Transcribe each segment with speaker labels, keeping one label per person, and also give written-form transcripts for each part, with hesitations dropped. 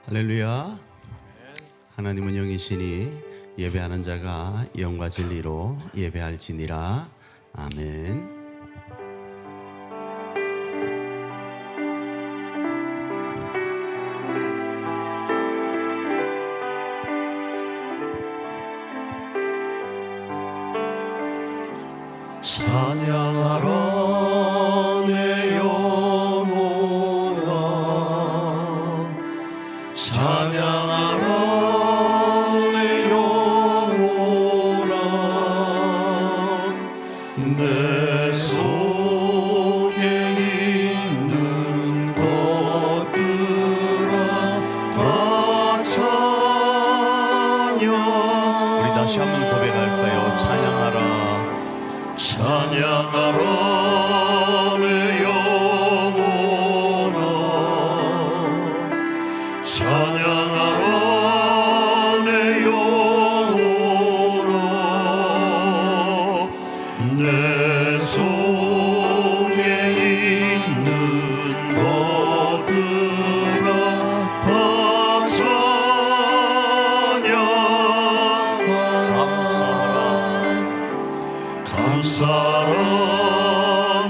Speaker 1: 할렐루야. 하나님은 영이시니 예배하는 자가 영과 진리로 예배할지니라. 아멘. 찬양하라 내 영혼아, 찬양하라 내 영혼아, 내 속에 있는 것들아 다 찬양. 우리 다시 한번 고백할까요? 찬양하라, 찬양하라 내 영혼아, 찬양하라 내 영혼아, 내 속에 있는 것들아 다 찬양. 감사하라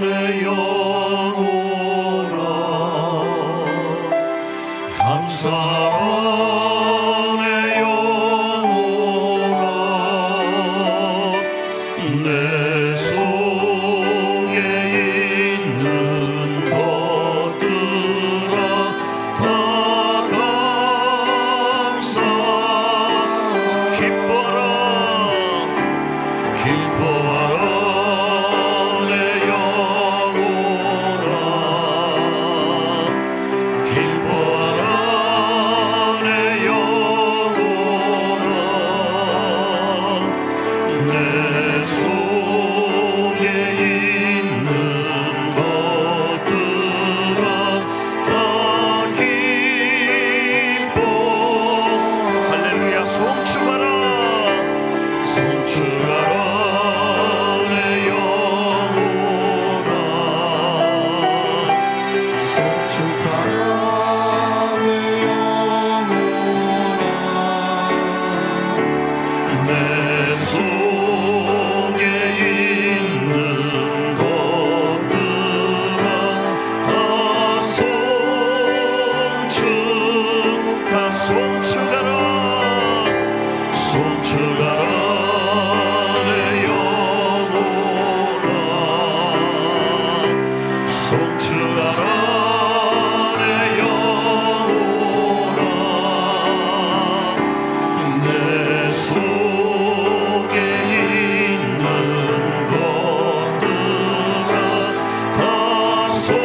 Speaker 1: 내 영혼아, 감사하라 내 영혼아, 내 속에 있는 것들아 다 감사. 기뻐라, 기뻐하라 내 영혼아, 기뻐하라 내 영혼아, 내 속에 있는 것들아 다 기뻐. 할렐루야. 송축하라, 송축하라 내 영혼아, 송축하라 내 영혼아, 내 속에 있는 것들아 다 송축하라, 송축하라 내 영혼아, 송축하라 내 영혼아, 내 속에 있는 것들아 다 송축하라.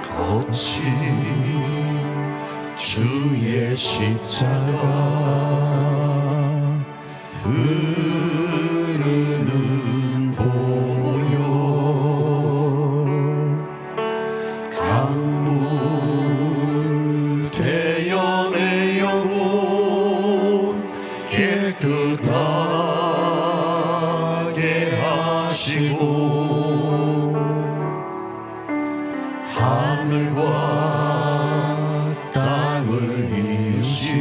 Speaker 1: 거친 주의 십자가 흐르는 보혈, 강물 되어 내 영혼 깨끗하게 하시고, 하늘과 땅을 이으신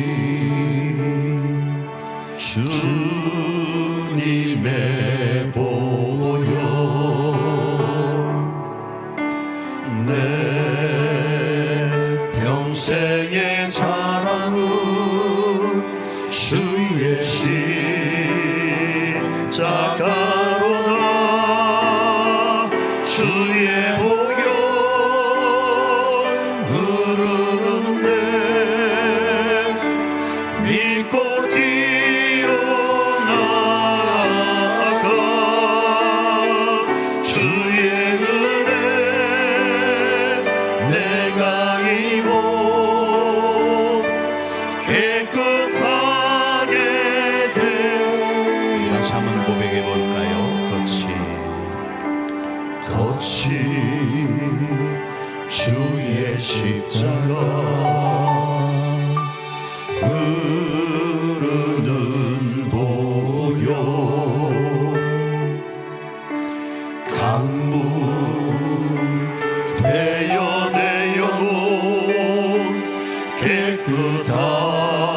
Speaker 1: 주님의 보혈, 내 평생의 자랑은 주의 십자가로다. 주의 보혈 흐르는데 믿고 뛰어나가. 주의 은혜 내가 입어 깨끗하게 돼. 다시 한번 고백해 볼까요? 거친 주의 십자가 흐르는 보혈, 강물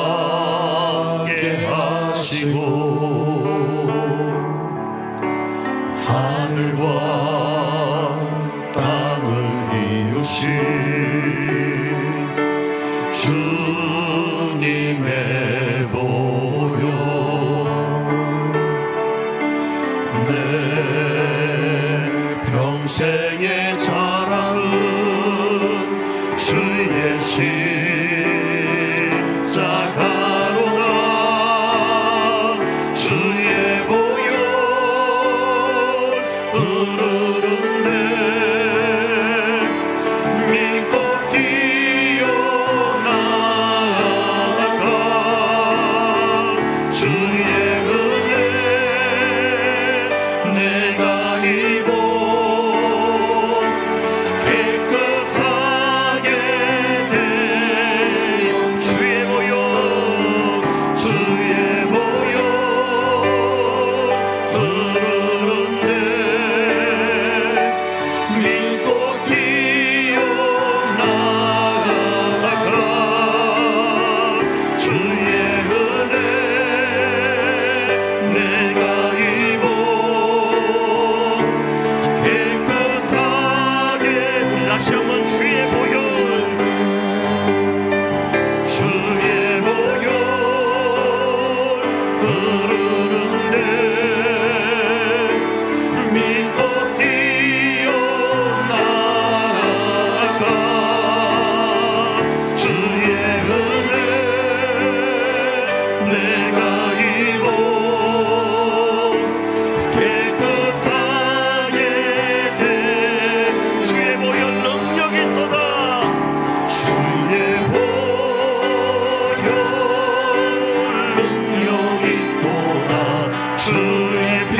Speaker 1: 깨끗하게 하시고 하늘과 땅을 이루신 주님의 보혈 내 평생의 자랑은 주의 십자가로다. 주의 보혈 흐르는데 믿고 뛰어나가 주의 은혜 내가 입어 깨끗하게 되어 주의 보혈 흐르는데 믿고 뛰어나가 주의 은혜 내가 입어 깨끗하게 다시 한번 주의 보혈 흐르는데 믿고 뛰어나가 주의 은혜 내가 입어 깨끗하게 돼 주의 보혈 능력이 있도다. 주의 보혈 능력이 있도다. 주의 피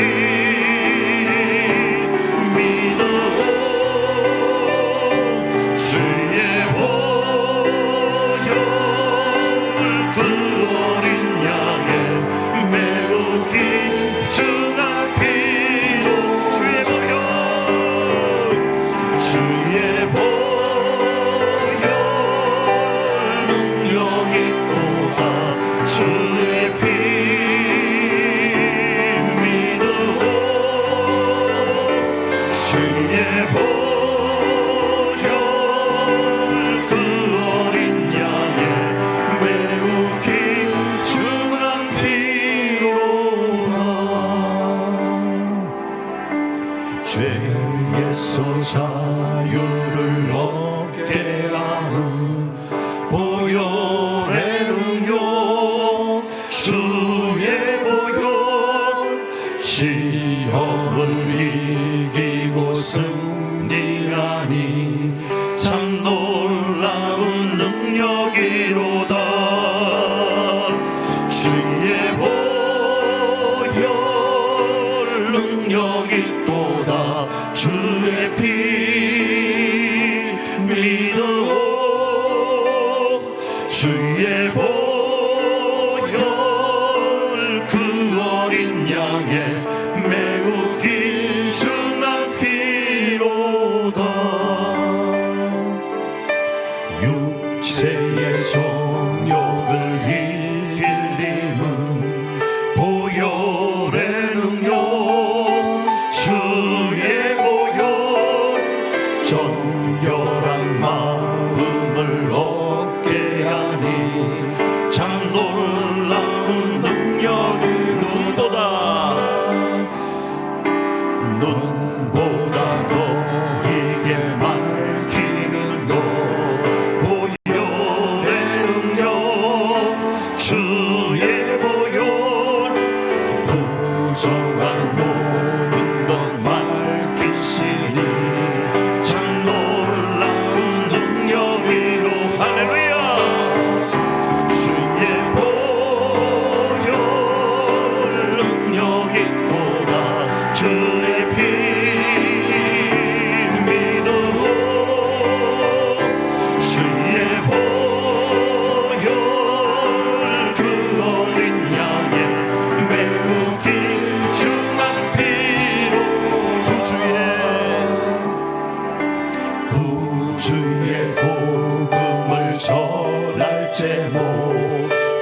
Speaker 1: 믿어 주의 보혈 그 어린 양의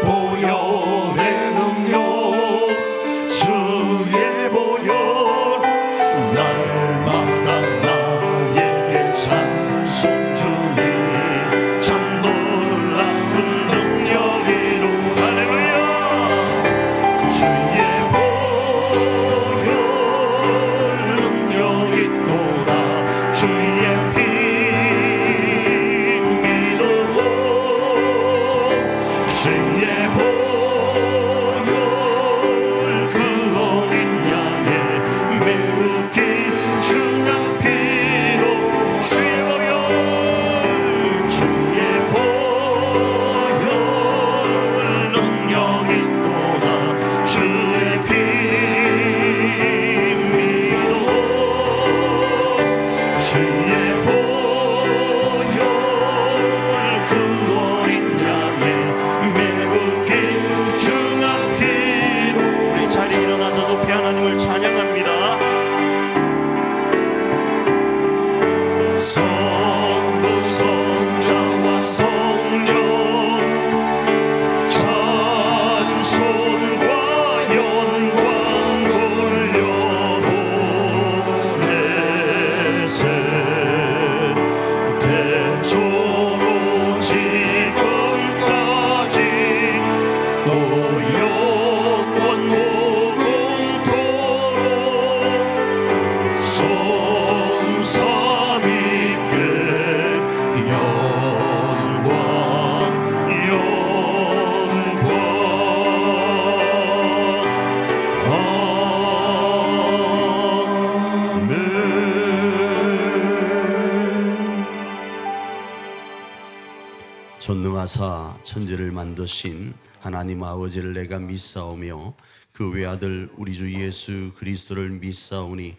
Speaker 2: 보혈의 능력 주의 보혈 날마다 나에게 찬송 주니 참 놀라운 능력이로 할렐루야 주의 보혈 능력이 또다 주의 피 믿어 주의 보혈 그 어린 양의 매우 귀중한 피로 주의 보혈 주의 보혈 능력이 또다 주의 피 믿어 주의 보혈 그 어린 양의 매우 귀중한 피로 우리 자리에 일어나서 높이 하나님을 찬양합니다. 성부 성자와 성령 찬송과 영광 돌려보내세 대초로 지금까지 또 영원 무궁토록 성삼위께 영광 아멘.
Speaker 1: 전능하사 천지를 만드신 하나님 아버지를 내가 믿사오며 그 외아들 우리 주 예수 그리스도를 믿사오니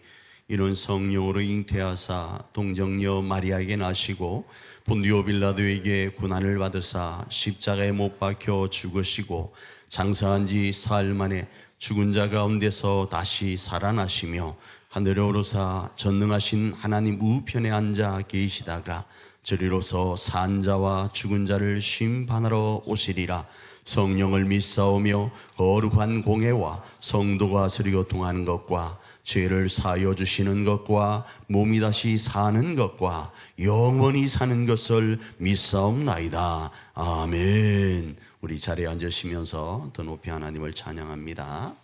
Speaker 1: 이는 성령으로 잉태하사 동정녀 마리아에게 나시고 본디오 빌라도에게 고난을 받으사 십자가에 못 박혀 죽으시고 장사한 지 사흘 만에 죽은 자 가운데서 다시 살아나시며 하늘에 오르사 전능하신 하나님 우편에 앉아 계시다가 저리로서 산 자와 죽은 자를 심판하러 오시리라. 성령을 믿사오며 거룩한 공회와 성도가 서로 교통하는 것과 죄를 사하여 주시는 것과 몸이 다시 사는 것과 영원히 사는 것을 믿사옵나이다. 아멘. 우리 자리에 앉으시면서 더 높이 하나님을 찬양합니다.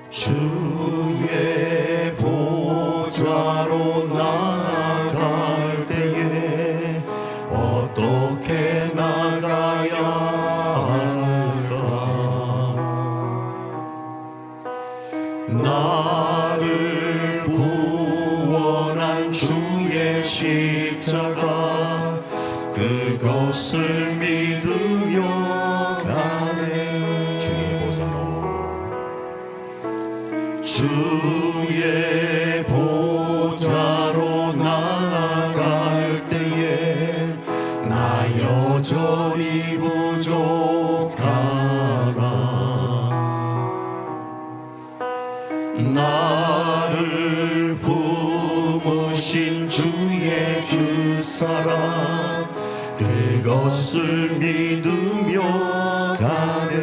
Speaker 2: 주의 보좌로 나아갈 때에 어떻게 나가야 할까? 나를 구원한 주의 십자가 그것을 믿으며 가네. 주의 보좌로 주의 보좌로 나아갈 때에 나 여전히 부족하나. 나를 품으신 주의 그 사랑 그것을 믿으며 가네.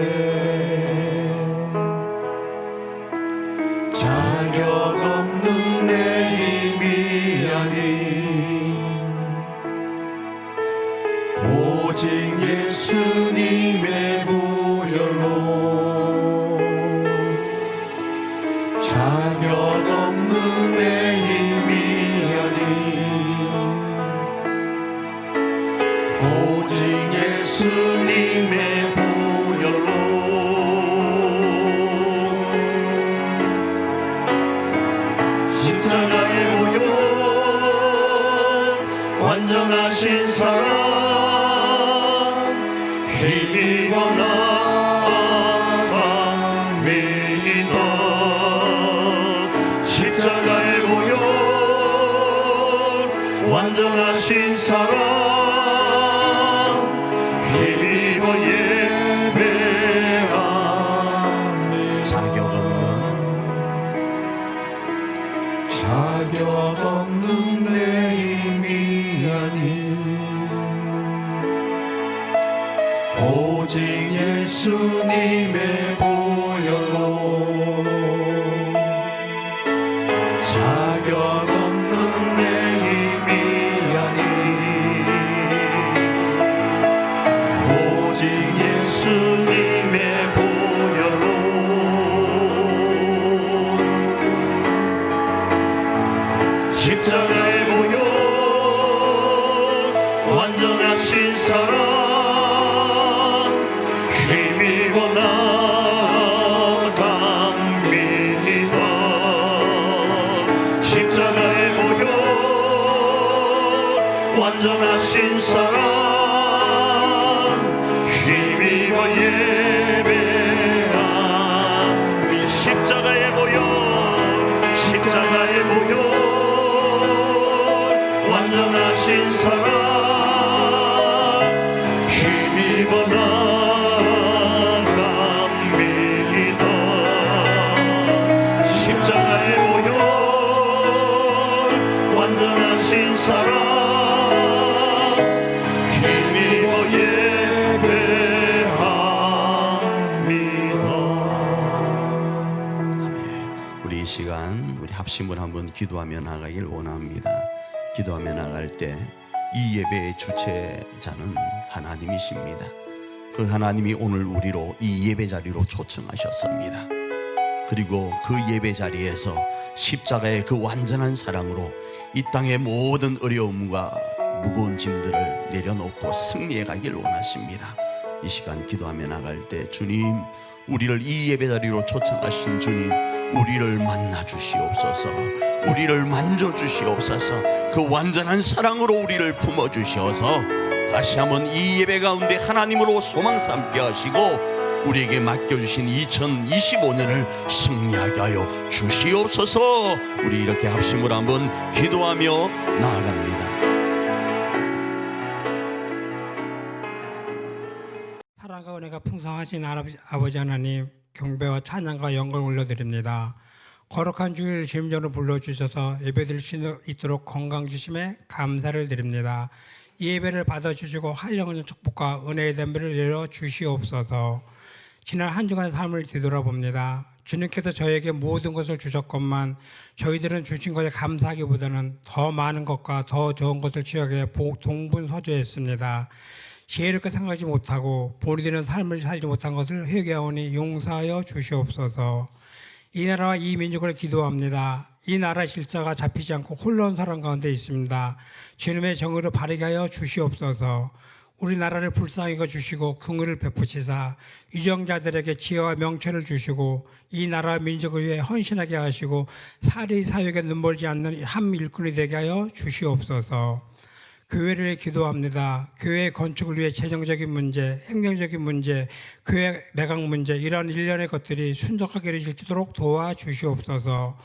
Speaker 2: 자격 없는 내 힘이 아닌 오직 예수님의 보혈로 자격 없는 내 힘이 아닌 오직 예수님의 보혈로 십자가의 보혈 완전하신 사랑 힘입어 나아갑니다. 십자가의 보혈 완전하신 사랑
Speaker 1: 오직 예수님의 보혈로 자격 없는 내 힘이 아니 오직 예수님의 보혈로 십자가의 보혈 완전하신 사랑 힘입어 나갑니다. 십자가의 보혈 완전하신 사랑 힘입어 예배하니 십자가의 보혈 십자가의 보혈 완전하신 사랑 힘입어 나갑니다. 십자가의 보혈 완전하신 사랑 힘입어 예배합니다. 아멘. 우리 이 시간 우리 합심을 한번 기도하며 나가길 원합니다. 기도하며 나갈 때 이 예배의 주체자는 하나님이십니다. 그 하나님이 오늘 우리로 이 예배 자리로 초청하셨습니다. 그리고 그 예배 자리에서 십자가의 그 완전한 사랑으로 이 땅의 모든 어려움과 무거운 짐들을 내려놓고 승리해 가길 원하십니다. 이 시간 기도하며 나갈 때 주님, 우리를 이 예배 자리로 초청하신 주님, 우리를 만나 주시옵소서. 우리를 만져 주시옵소서. 그 완전한 사랑으로 우리를 품어 주셔서 다시 한번 이 예배 가운데 하나님으로 소망 삼게 하시고 우리에게 맡겨주신 2025년을 승리하게 하여 주시옵소서. 우리 이렇게 합심을 한번 기도하며 나아갑니다.
Speaker 3: 사랑과 은혜가 풍성하신 아버지 하나님, 경배와 찬양과 영광을 올려드립니다. 거룩한 주일 주임전으로 불러주셔서 예배드릴 수 있도록 건강 주심에 감사를 드립니다. 이 예배를 받아주시고 한영의 축복과 은혜의 담배를 내려 주시옵소서. 지난 한 주간의 삶을 뒤돌아봅니다. 주님께서 저에게 모든 것을 주셨건만 저희들은 주신 것에 감사하기보다는 더 많은 것과 더 좋은 것을 취하게 동분서주했습니다. 지혜롭게 생각하지 못하고 본이 되는 삶을 살지 못한 것을 회개하오니 용서하여 주시옵소서. 이 나라와 이 민족을 기도합니다. 이 나라 질서가 잡히지 않고 혼란스러운 가운데 있습니다. 주님의 정의를 바르게 하여 주시옵소서. 우리나라를 불쌍히 여겨주시고 긍휼을 베푸시사 유정자들에게 지혜와 명철을 주시고 이 나라 민족을 위해 헌신하게 하시고 사리 사역에 눈멀지 않는 한 일꾼이 되게 하여 주시옵소서. 교회를 위해 기도합니다. 교회 건축을 위해 재정적인 문제, 행정적인 문제, 교회 매각 문제 이러한 일련의 것들이 순적하게 이루어지도록 도와주시옵소서.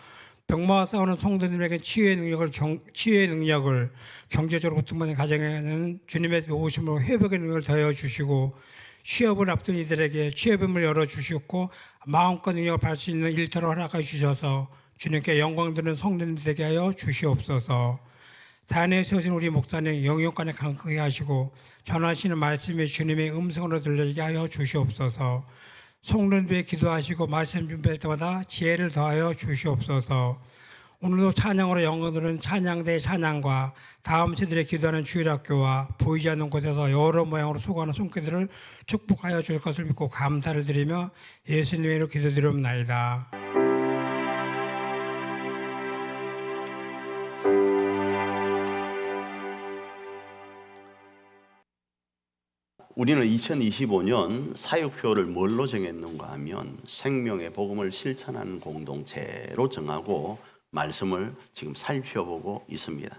Speaker 3: 병마와 싸우는 성도님에게 치유의 능력을 경제적으로 고통받는 가정에는 주님의 오심으로 회복의 능력을 더하여 주시고 취업을 앞둔 이들에게 취업의 문을 열어주시고 마음껏 능력을 발할 수 있는 일터를 허락해 주셔서 주님께 영광 드리는 성도님 되게 하여 주시옵소서. 단에 세우신 우리 목사님 영육간에 강하게 하시고 전하시는 말씀이 주님의 음성으로 들려지게 하여 주시옵소서. 성도님들에 기도하시고 말씀 준비할 때마다 지혜를 더하여 주시옵소서. 오늘도 찬양으로 영광들은 찬양대의 찬양과 다음 세대에 기도하는 주일학교와 보이지 않는 곳에서 여러 모양으로 수고하는 손길들을 축복하여 줄 것을 믿고 감사를 드리며 예수님의 이름으로 기도드리옵나이다.
Speaker 1: 우리는 2025년 사역표를 뭘로 정했는가 하면 생명의 복음을 실천하는 공동체로 정하고 말씀을 지금 살펴보고 있습니다.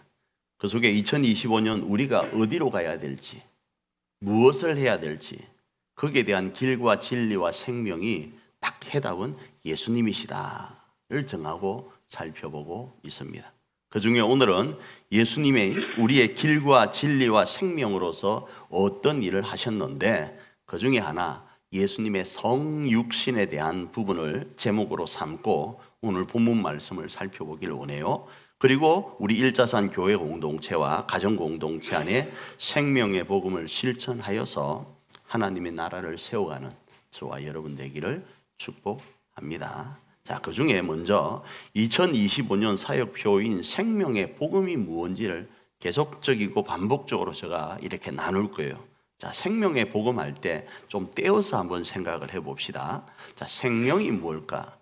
Speaker 1: 그 속에 2025년 우리가 어디로 가야 될지, 무엇을 해야 될지 거기에 대한 길과 진리와 생명이 딱 해답은 예수님이시다를 정하고 살펴보고 있습니다. 그 중에 오늘은 예수님의 우리의 길과 진리와 생명으로서 어떤 일을 하셨는데 그 중에 하나 예수님의 성육신에 대한 부분을 제목으로 삼고 오늘 본문 말씀을 살펴보길 원해요. 그리고 우리 일자산 교회 공동체와 가정 공동체 안에 생명의 복음을 실천하여서 하나님의 나라를 세워가는 저와 여러분 되기를 축복합니다. 자, 그 중에 먼저 2025년 사역표인 생명의 복음이 무엇인지를 계속적이고 반복적으로 제가 이렇게 나눌 거예요. 자, 생명의 복음 할 때 좀 떼어서 한번 생각을 해봅시다. 자, 생명이 뭘까?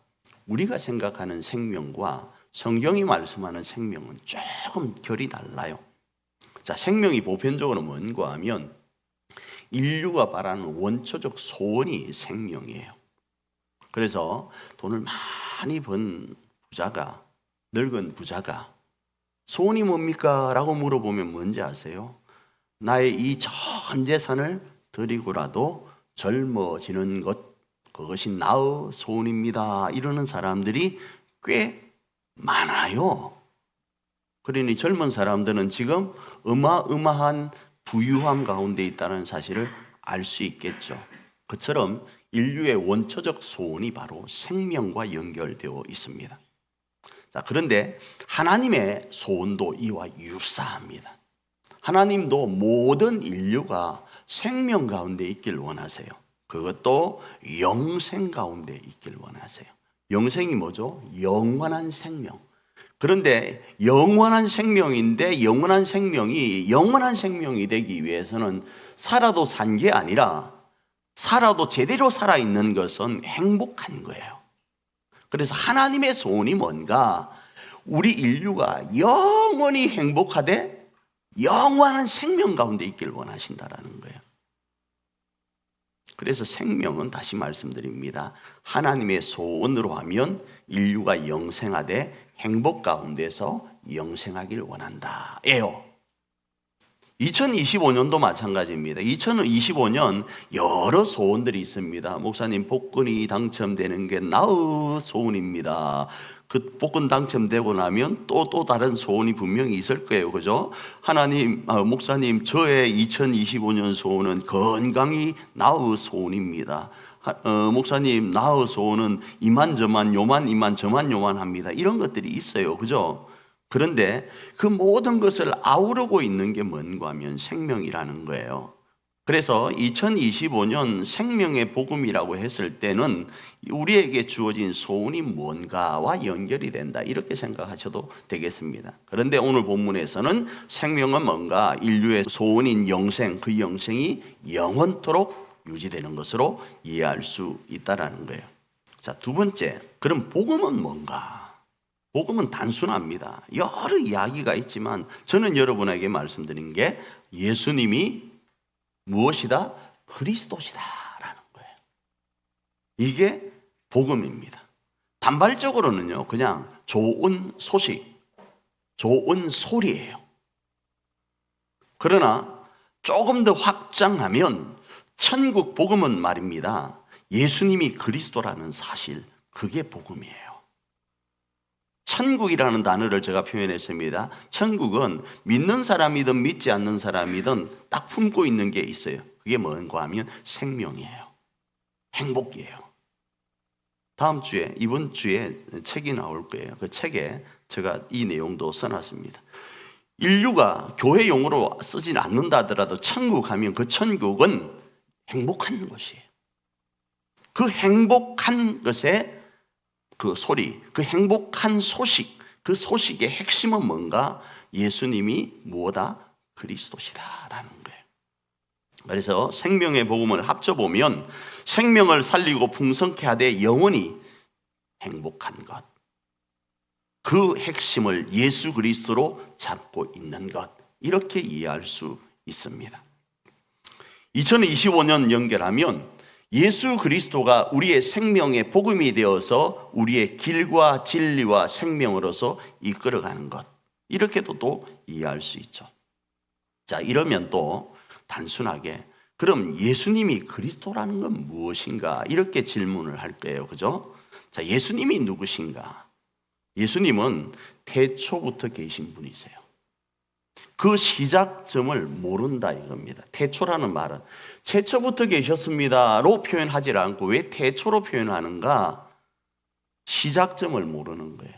Speaker 1: 우리가 생각하는 생명과 성경이 말씀하는 생명은 조금 결이 달라요. 자, 생명이 보편적으로 뭔가 하면 인류가 바라는 원초적 소원이 생명이에요. 그래서 돈을 많이 번 부자가, 늙은 부자가 소원이 뭡니까? 라고 물어보면 뭔지 아세요? 나의 이 전 재산을 드리고라도 젊어지는 것, 그것이 나의 소원입니다. 이러는 사람들이 꽤 많아요. 그러니 젊은 사람들은 지금 어마어마한 부유함 가운데 있다는 사실을 알 수 있겠죠. 그처럼 인류의 원초적 소원이 바로 생명과 연결되어 있습니다. 자, 그런데 하나님의 소원도 이와 유사합니다. 하나님도 모든 인류가 생명 가운데 있길 원하세요. 그것도 영생 가운데 있길 원하세요. 영생이 뭐죠? 영원한 생명. 그런데 영원한 생명인데 영원한 생명이 되기 위해서는 살아도 산 게 아니라 살아도 제대로 살아있는 것은 행복한 거예요. 그래서 하나님의 소원이 뭔가? 우리 인류가 영원히 행복하되 영원한 생명 가운데 있길 원하신다라는 거예요. 그래서 생명은 다시 말씀드립니다. 하나님의 소원으로 하면 인류가 영생하되 행복 가운데서 영생하길 원한다예요. 2025년도 마찬가지입니다. 2025년 여러 소원들이 있습니다. 목사님, 복권이 당첨되는 게 나의 소원입니다. 그 복권 당첨되고 나면 또 다른 소원이 분명히 있을 거예요. 그죠? 하나님, 목사님, 저의 2025년 소원은 건강이 나의 소원입니다. 목사님, 나의 소원은 이만저만 요만 이만 저만 요만 합니다. 이런 것들이 있어요. 그죠? 그런데 그 모든 것을 아우르고 있는 게 뭔가 하면 생명이라는 거예요. 그래서 2025년 생명의 복음이라고 했을 때는 우리에게 주어진 소원이 뭔가와 연결이 된다, 이렇게 생각하셔도 되겠습니다. 그런데 오늘 본문에서는 생명은 뭔가? 인류의 소원인 영생, 그 영생이 영원토록 유지되는 것으로 이해할 수 있다는 거예요. 자, 두 번째, 그럼 복음은 뭔가? 복음은 단순합니다. 여러 이야기가 있지만 저는 여러분에게 말씀드린 게 예수님이 무엇이다? 그리스도시다라는 거예요. 이게 복음입니다. 단발적으로는요, 그냥 좋은 소식, 좋은 소리예요. 그러나 조금 더 확장하면 천국 복음은 말입니다, 예수님이 그리스도라는 사실, 그게 복음이에요. 천국이라는 단어를 제가 표현했습니다. 천국은 믿는 사람이든 믿지 않는 사람이든 딱 품고 있는 게 있어요. 그게 뭔가 하면 생명이에요. 행복이에요. 다음 주에, 이번 주에 책이 나올 거예요. 그 책에 제가 이 내용도 써놨습니다. 인류가 교회용으로 쓰진 않는다 하더라도 천국 하면 그 천국은 행복한 곳이에요. 그 행복한 것에 그 소리, 그 행복한 소식, 그 소식의 핵심은 뭔가? 예수님이 무엇다? 그리스도시다라는 거예요. 그래서 생명의 복음을 합쳐보면 생명을 살리고 풍성케 하되 영원히 행복한 것, 그 핵심을 예수 그리스도로 잡고 있는 것, 이렇게 이해할 수 있습니다. 2025년 연결하면 예수 그리스도가 우리의 생명의 복음이 되어서 우리의 길과 진리와 생명으로서 이끌어가는 것, 이렇게도 또 이해할 수 있죠. 자, 이러면 또 단순하게 그럼 예수님이 그리스도라는 건 무엇인가, 이렇게 질문을 할 거예요. 그죠? 자, 예수님이 누구신가? 예수님은 태초부터 계신 분이세요. 그 시작점을 모른다 이겁니다. 태초라는 말은 최초부터 계셨습니다로 표현하지 않고 왜 태초로 표현하는가? 시작점을 모르는 거예요.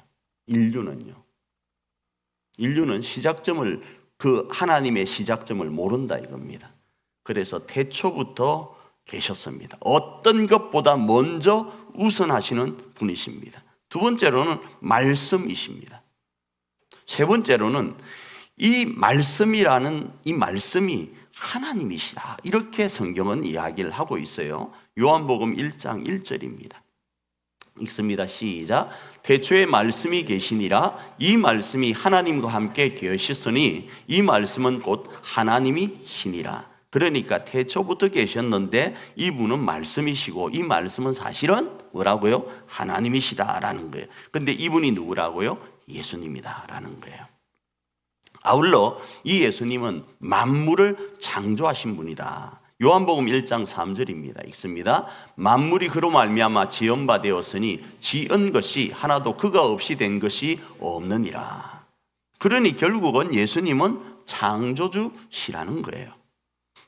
Speaker 1: 인류는 시작점을, 그 하나님의 시작점을 모른다 이겁니다. 그래서 태초부터 계셨습니다. 어떤 것보다 먼저 우선하시는 분이십니다. 두 번째로는 말씀이십니다. 세 번째로는 이 말씀이라는 이 말씀이 하나님이시다. 이렇게 성경은 이야기를 하고 있어요. 요한복음 1장 1절입니다. 읽습니다. 시작. 태초에 말씀이 계시니라. 이 말씀이 하나님과 함께 계셨으니 이 말씀은 곧 하나님이시니라. 그러니까 태초부터 계셨는데 이분은 말씀이시고 이 말씀은 사실은 뭐라고요? 하나님이시다라는 거예요. 근데 이분이 누구라고요? 예수님이다라는 거예요. 아울러 이 예수님은 만물을 창조하신 분이다. 요한복음 1장 3절입니다. 읽습니다. 만물이 그로 말미암아 지은 바 되었으니 지은 것이 하나도 그가 없이 된 것이 없느니라. 그러니 결국은 예수님은 창조주시라는 거예요.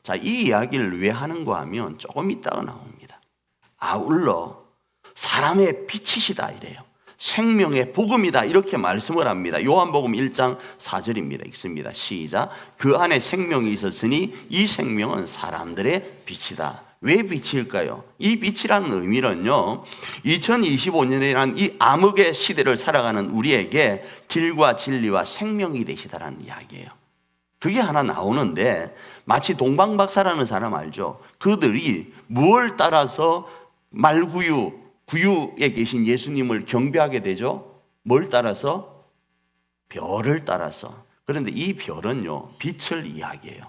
Speaker 1: 자, 이 이야기를 왜 하는가 하면 조금 이따가 나옵니다. 아울러 사람의 빛이시다 이래요. 생명의 복음이다 이렇게 말씀을 합니다. 요한복음 1장 4절입니다. 읽습니다. 시작. 그 안에 생명이 있었으니 이 생명은 사람들의 빛이다. 왜 빛일까요? 이 빛이라는 의미는요, 2025년이라는 이 암흑의 시대를 살아가는 우리에게 길과 진리와 생명이 되시다라는 이야기예요. 그게 하나 나오는데 마치 동방박사라는 사람 알죠? 그들이 무엇을 따라서 구유에 계신 예수님을 경배하게 되죠? 뭘 따라서? 별을 따라서. 그런데 이 별은요, 빛을 이야기해요.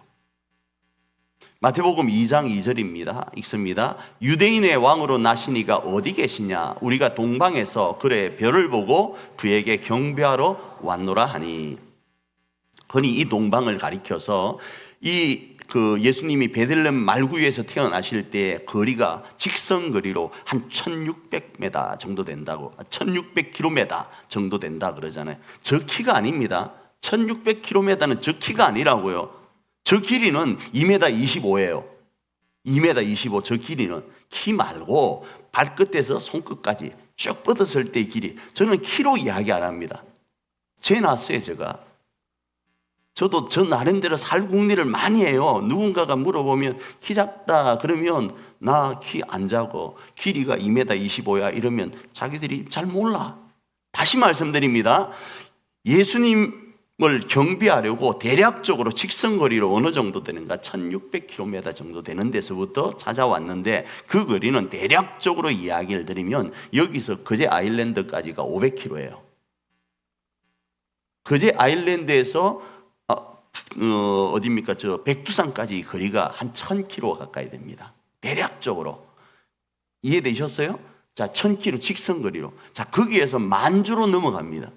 Speaker 1: 마태복음 2장 2절입니다. 읽습니다. 유대인의 왕으로 나시니가 어디 계시냐? 우리가 동방에서 그의 별을 보고 그에게 경배하러 왔노라 하니. 흔히 이 동방을 가리켜서 예수님이 베들레헴 말구유에서 태어나실 때 거리가 직선 거리로 한 1600m 정도 된다고, 1600km 정도 된다 그러잖아요. 저 키가 아닙니다. 1600km는 저 키가 아니라고요. 저 길이는 2m 25예요. 2m 25 저 길이는 키 말고 발끝에서 손끝까지 쭉 뻗었을 때의 길이. 저는 키로 이야기 안 합니다. 재놨어요 제가. 저도 저 나름대로 살궁리를 많이 해요. 누군가가 물어보면 키 작다 그러면 나 키 안 작어. 길이가 2m 25야 이러면 자기들이 잘 몰라. 다시 말씀드립니다. 예수님을 경배하려고 대략적으로 직선거리로 어느 정도 되는가 1600km 정도 되는 데서부터 찾아왔는데 그 거리는 대략적으로 이야기를 드리면 여기서 거제 아일랜드까지가 500km예요. 거제 아일랜드에서 어디입니까? 저 백두산까지 거리가 한 1000km 가까이 됩니다. 대략적으로. 이해되셨어요? 자, 1000km 직선거리로. 자, 거기에서 만주로 넘어갑니다.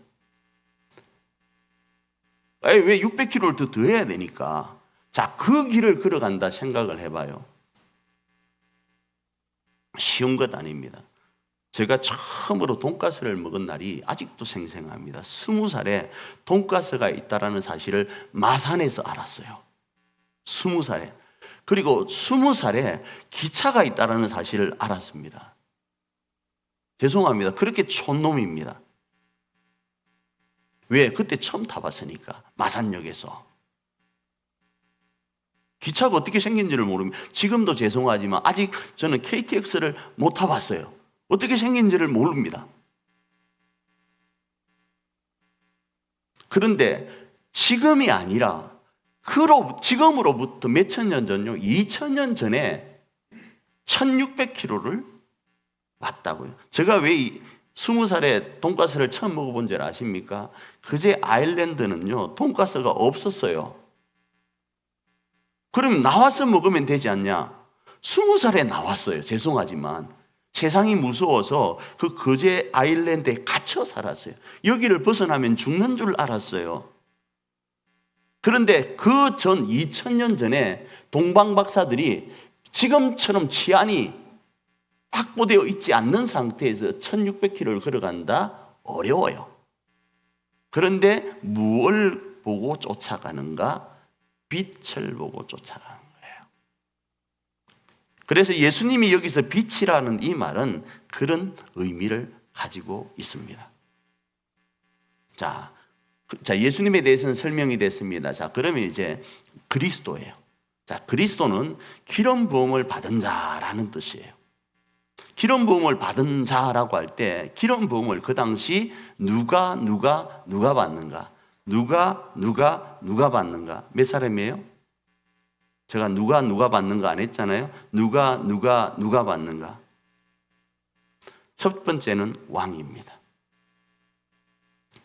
Speaker 1: 왜 600km를 더 해야 되니까. 자, 그 길을 걸어간다 생각을 해봐요. 쉬운 것 아닙니다. 제가 처음으로 돈가스를 먹은 날이 아직도 생생합니다. 20살에 돈가스가 있다는 사실을 마산에서 알았어요. 20살에. 그리고 20살에 기차가 있다는 사실을 알았습니다. 죄송합니다. 그렇게 촌놈입니다. 왜? 그때 처음 타봤으니까. 마산역에서. 기차가 어떻게 생긴지를 모릅니다. 지금도 죄송하지만 아직 저는 KTX를 못 타봤어요. 어떻게 생긴지를 모릅니다. 그런데 지금이 아니라 지금으로부터 몇천 년 전요, 2000년 전에 1600km를 왔다고요. 제가 왜 20살에 돈가스를 처음 먹어본 줄 아십니까? 그제 아일랜드는요, 돈가스가 없었어요. 그럼 나와서 먹으면 되지 않냐? 20살에 나왔어요. 죄송하지만. 세상이 무서워서 그 거제 아일랜드에 갇혀 살았어요. 여기를 벗어나면 죽는 줄 알았어요. 그런데 그 전 2000년 전에 동방박사들이 지금처럼 치안이 확보되어 있지 않는 상태에서 1600km를 걸어간다? 어려워요. 그런데 무엇을 보고 쫓아가는가? 빛을 보고 쫓아가는 거예요. 그래서 예수님이 여기서 빛이라는 이 말은 그런 의미를 가지고 있습니다. 자, 예수님에 대해서는 설명이 됐습니다. 자, 그러면 이제 그리스도예요. 자, 그리스도는 기름 부음을 받은 자라는 뜻이에요. 기름 부음을 받은 자라고 할 때 기름 부음을 그 당시 누가 받는가? 누가 받는가? 몇 사람이에요? 제가 누가 받는가 안 했잖아요. 누가 받는가? 첫 번째는 왕입니다.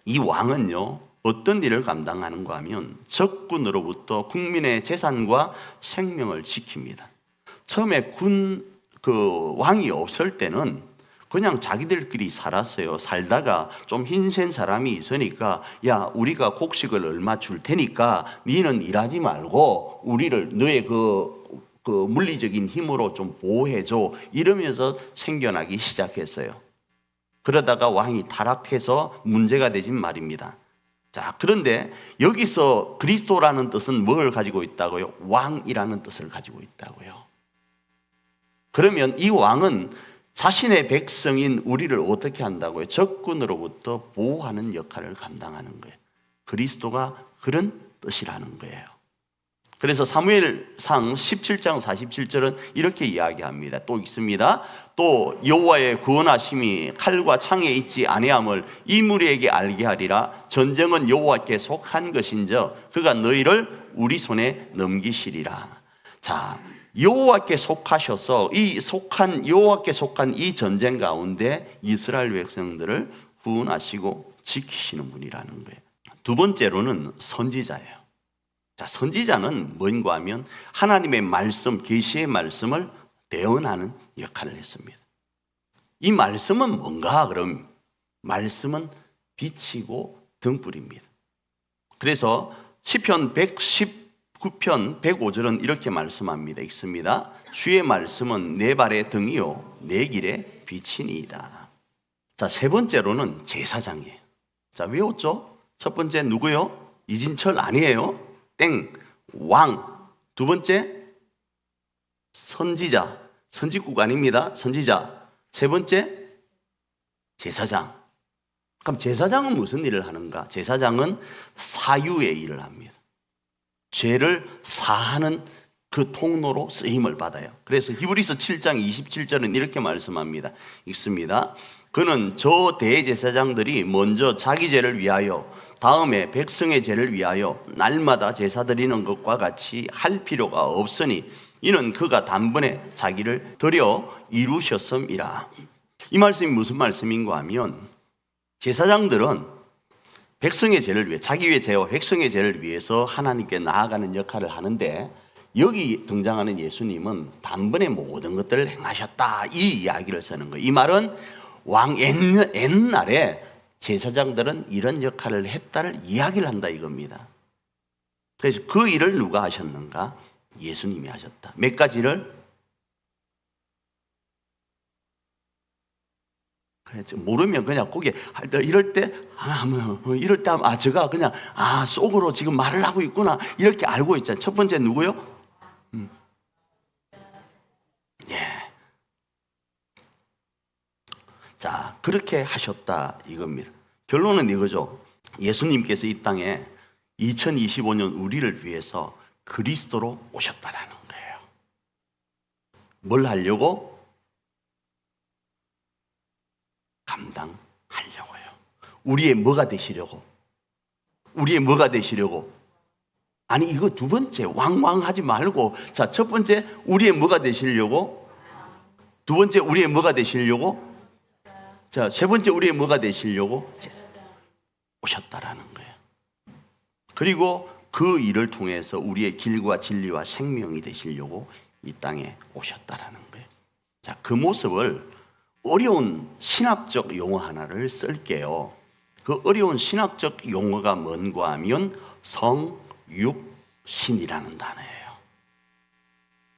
Speaker 1: 이 왕은요, 어떤 일을 감당하는가 하면 적군으로부터 국민의 재산과 생명을 지킵니다. 처음에 왕이 없을 때는 그냥 자기들끼리 살았어요. 살다가 좀 힘센 사람이 있으니까, 야, 우리가 곡식을 얼마 줄 테니까 니는 일하지 말고 우리를 너의 그 물리적인 힘으로 좀 보호해줘, 이러면서 생겨나기 시작했어요. 그러다가 왕이 타락해서 문제가 되진 말입니다. 자, 그런데 여기서 그리스도라는 뜻은 뭘 가지고 있다고요? 왕이라는 뜻을 가지고 있다고요. 그러면 이 왕은 자신의 백성인 우리를 어떻게 한다고요? 적군으로부터 보호하는 역할을 감당하는 거예요. 그리스도가 그런 뜻이라는 거예요. 그래서 사무엘상 17장 47절은 이렇게 이야기합니다. 또 있습니다. 또 여호와의 구원하심이 칼과 창에 있지 아니함을 이 무리에게 알게 하리라. 전쟁은 여호와께 속한 것인저 그가 너희를 우리 손에 넘기시리라. 자, 여호와께 속하셔서 여호와께 속한 이 전쟁 가운데 이스라엘 백성들을 구원하시고 지키시는 분이라는 거예요. 두 번째로는 선지자예요. 자, 선지자는 뭔가 하면 하나님의 말씀, 계시의 말씀을 대언하는 역할을 했습니다. 이 말씀은 뭔가? 그럼 말씀은 빛이고 등불입니다. 그래서 시편 119편 105절은 이렇게 말씀합니다. 읽습니다. 주의 말씀은 내 발의 등이요 내 길의 빛이니이다. 자, 세 번째로는 제사장이에요. 자, 외웠죠? 첫 번째 누구요? 이진철 아니에요? 땡, 왕. 두 번째 선지자, 선지국 아닙니다. 선지자. 세 번째 제사장. 그럼 제사장은 무슨 일을 하는가? 제사장은 사유의 일을 합니다. 죄를 사하는 그 통로로 쓰임을 받아요. 그래서 히브리서 7장 27절은 이렇게 말씀합니다. 읽습니다. 그는 저 대제사장들이 먼저 자기 죄를 위하여 다음에 백성의 죄를 위하여 날마다 제사 드리는 것과 같이 할 필요가 없으니 이는 그가 단번에 자기를 드려 이루셨음이라. 이 말씀이 무슨 말씀인가 하면 제사장들은 백성의 죄를 위해 자기의 죄와 백성의 죄를 위해서 하나님께 나아가는 역할을 하는데 여기 등장하는 예수님은 단번에 모든 것들을 행하셨다, 이 이야기를 쓰는 거예요. 이 말은 옛날에 제사장들은 이런 역할을 했다를 이야기를 한다 이겁니다. 그래서 그 일을 누가 하셨는가? 예수님이 하셨다. 몇 가지를? 모르면 그냥 거기에 이럴 때 제가 그냥 속으로 지금 말을 하고 있구나 이렇게 알고 있잖아요. 첫 번째 누구요? 예. 자, 그렇게 하셨다 이겁니다. 결론은 이거죠. 예수님께서 이 땅에 2025년 우리를 위해서 그리스도로 오셨다라는 거예요. 뭘 하려고? 감당하려고요. 우리의 뭐가 되시려고? 우리의 뭐가 되시려고? 아니, 이거 두 번째 왕왕하지 말고, 자, 첫 번째 우리의 뭐가 되시려고? 두 번째 우리의 뭐가 되시려고? 자, 세 번째 우리의 뭐가 되시려고? 오셨다라는 거예요. 그리고 그 일을 통해서 우리의 길과 진리와 생명이 되시려고 이 땅에 오셨다라는 거예요. 자, 그 모습을 어려운 신학적 용어 하나를 쓸게요. 그 어려운 신학적 용어가 뭔가 하면 성육신이라는 단어예요.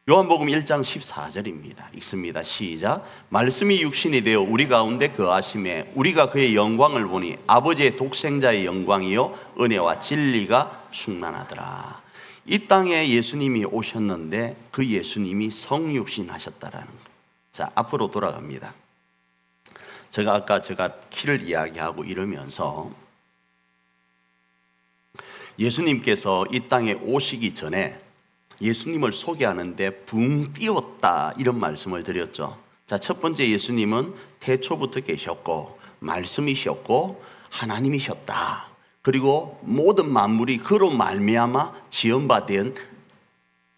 Speaker 1: 요한복음 1장 14절입니다. 읽습니다. 시작. 말씀이 육신이 되어 우리 가운데 거하심에 우리가 그의 영광을 보니 아버지의 독생자의 영광이요 은혜와 진리가 충만하더라. 이 땅에 예수님이 오셨는데 그 예수님이 성육신 하셨다라는 거예요. 자, 앞으로 돌아갑니다. 제가 키를 이야기하고 이러면서 예수님께서 이 땅에 오시기 전에 예수님을 소개하는데 붕 띄웠다 이런 말씀을 드렸죠. 자, 첫 번째 예수님은 태초부터 계셨고 말씀이셨고 하나님이셨다. 그리고 모든 만물이 그로 말미암아 지음받은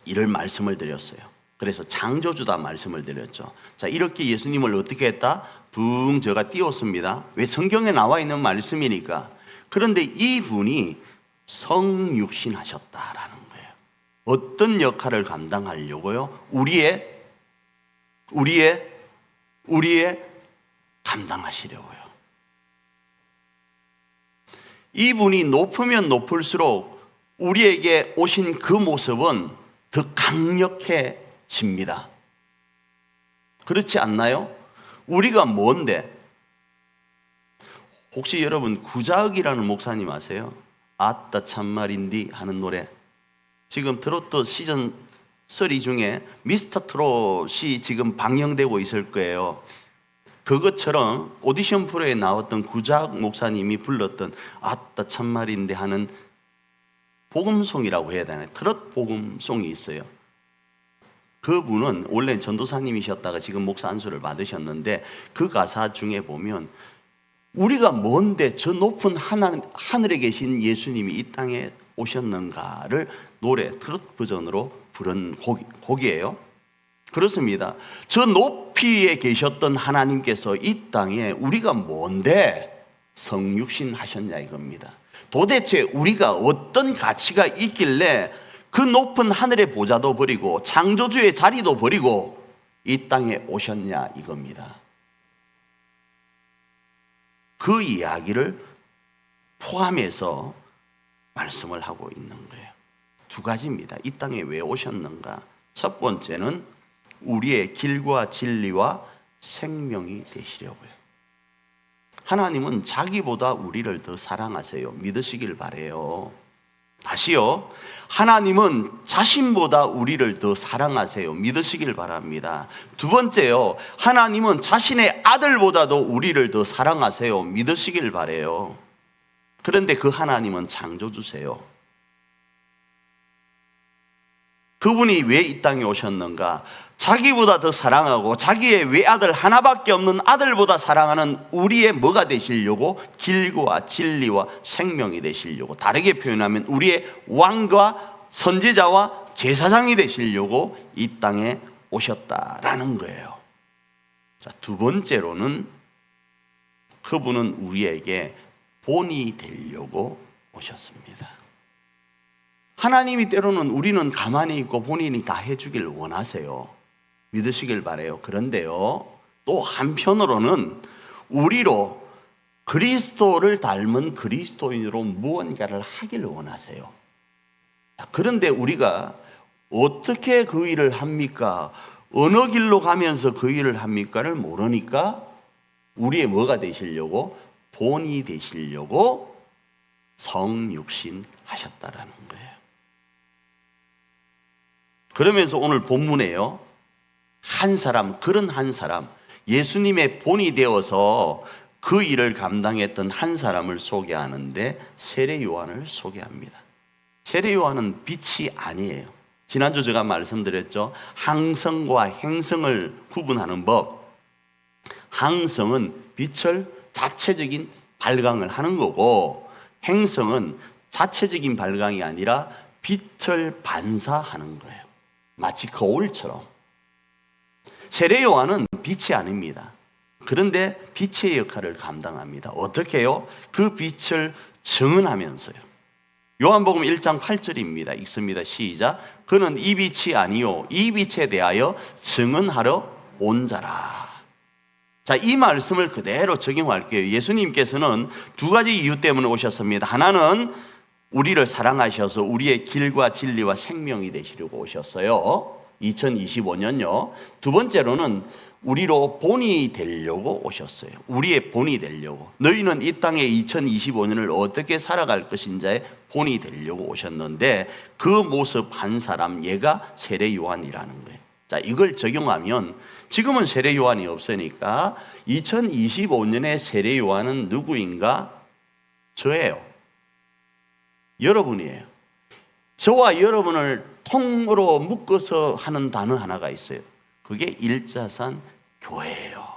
Speaker 1: 이를 말씀을 드렸어요. 그래서 창조주다 말씀을 드렸죠. 자, 이렇게 예수님을 어떻게 했다? 붕 저가 띄웠습니다. 왜? 성경에 나와 있는 말씀이니까. 그런데 이분이 성육신 하셨다라는 거예요. 어떤 역할을 감당하려고요? 우리의 감당하시려고요. 이분이 높으면 높을수록 우리에게 오신 그 모습은 더 강력해집니다. 그렇지 않나요? 우리가 뭔데? 혹시 여러분 구자욱이라는 목사님 아세요? 아따 참말인디 하는 노래. 지금 트로트 시즌 3 중에 미스터 트롯이 지금 방영되고 있을 거예요. 그것처럼 오디션 프로에 나왔던 구자욱 목사님이 불렀던 아따 참말인데 하는 복음송이라고 해야 되나요? 트롯 복음송이 있어요. 그분은 원래 전도사님이셨다가 지금 목사 안수를 받으셨는데 그 가사 중에 보면 우리가 뭔데 저 높은 하늘에 계신 예수님이 이 땅에 오셨는가를 노래 트롯 버전으로 부른 곡이에요. 그렇습니다. 저 높이에 계셨던 하나님께서 이 땅에 우리가 뭔데 성육신 하셨냐 이겁니다. 도대체 우리가 어떤 가치가 있길래 그 높은 하늘의 보좌도 버리고 창조주의 자리도 버리고 이 땅에 오셨냐 이겁니다. 그 이야기를 포함해서 말씀을 하고 있는 거예요. 두 가지입니다. 이 땅에 왜 오셨는가? 첫 번째는 우리의 길과 진리와 생명이 되시려고요. 하나님은 자기보다 우리를 더 사랑하세요. 믿으시길 바라요. 다시요. 하나님은 자신보다 우리를 더 사랑하세요. 믿으시길 바랍니다. 두 번째요. 하나님은 자신의 아들보다도 우리를 더 사랑하세요. 믿으시길 바라요. 그런데 그 하나님은 창조주세요. 그분이 왜 이 땅에 오셨는가? 자기보다 더 사랑하고 자기의 외아들 하나밖에 없는 아들보다 사랑하는 우리의 뭐가 되시려고? 길과 진리와 생명이 되시려고. 다르게 표현하면 우리의 왕과 선지자와 제사장이 되시려고 이 땅에 오셨다라는 거예요. 자, 두 번째로는 그분은 우리에게 본이 되려고 오셨습니다. 하나님이 때로는 우리는 가만히 있고 본인이 다 해주길 원하세요. 믿으시길 바라요. 그런데요, 또 한편으로는 우리로 그리스도를 닮은 그리스도인으로 무언가를 하기를 원하세요. 그런데 우리가 어떻게 그 일을 합니까? 어느 길로 가면서 그 일을 합니까를 모르니까 우리의 뭐가 되시려고? 본이 되시려고 성육신 하셨다라는 거예요. 그러면서 오늘 본문에요, 그런 한 사람, 예수님의 본이 되어서 그 일을 감당했던 한 사람을 소개하는데 세례 요한을 소개합니다. 세례 요한은 빛이 아니에요. 지난주 제가 말씀드렸죠. 항성과 행성을 구분하는 법. 항성은 빛을 자체적인 발광을 하는 거고, 행성은 자체적인 발광이 아니라 빛을 반사하는 거예요. 마치 거울처럼. 세례 요한은 빛이 아닙니다. 그런데 빛의 역할을 감당합니다. 어떻게 해요? 그 빛을 증언하면서요. 요한복음 1장 8절입니다. 읽습니다. 시작. 그는 이 빛이 아니요 이 빛에 대하여 증언하러 온 자라. 자, 이 말씀을 그대로 적용할게요. 예수님께서는 두 가지 이유 때문에 오셨습니다. 하나는 우리를 사랑하셔서 우리의 길과 진리와 생명이 되시려고 오셨어요. 2025년요. 두 번째로는 우리로 본이 되려고 오셨어요. 우리의 본이 되려고. 너희는 이 땅에 2025년을 어떻게 살아갈 것인지에 본이 되려고 오셨는데 그 모습 한 사람, 얘가 세례 요한이라는 거예요. 자, 이걸 적용하면 지금은 세례 요한이 없으니까 2025년의 세례 요한은 누구인가? 저예요. 여러분이에요. 저와 여러분을 통으로 묶어서 하는 단어 하나가 있어요. 그게 일자산 교회예요.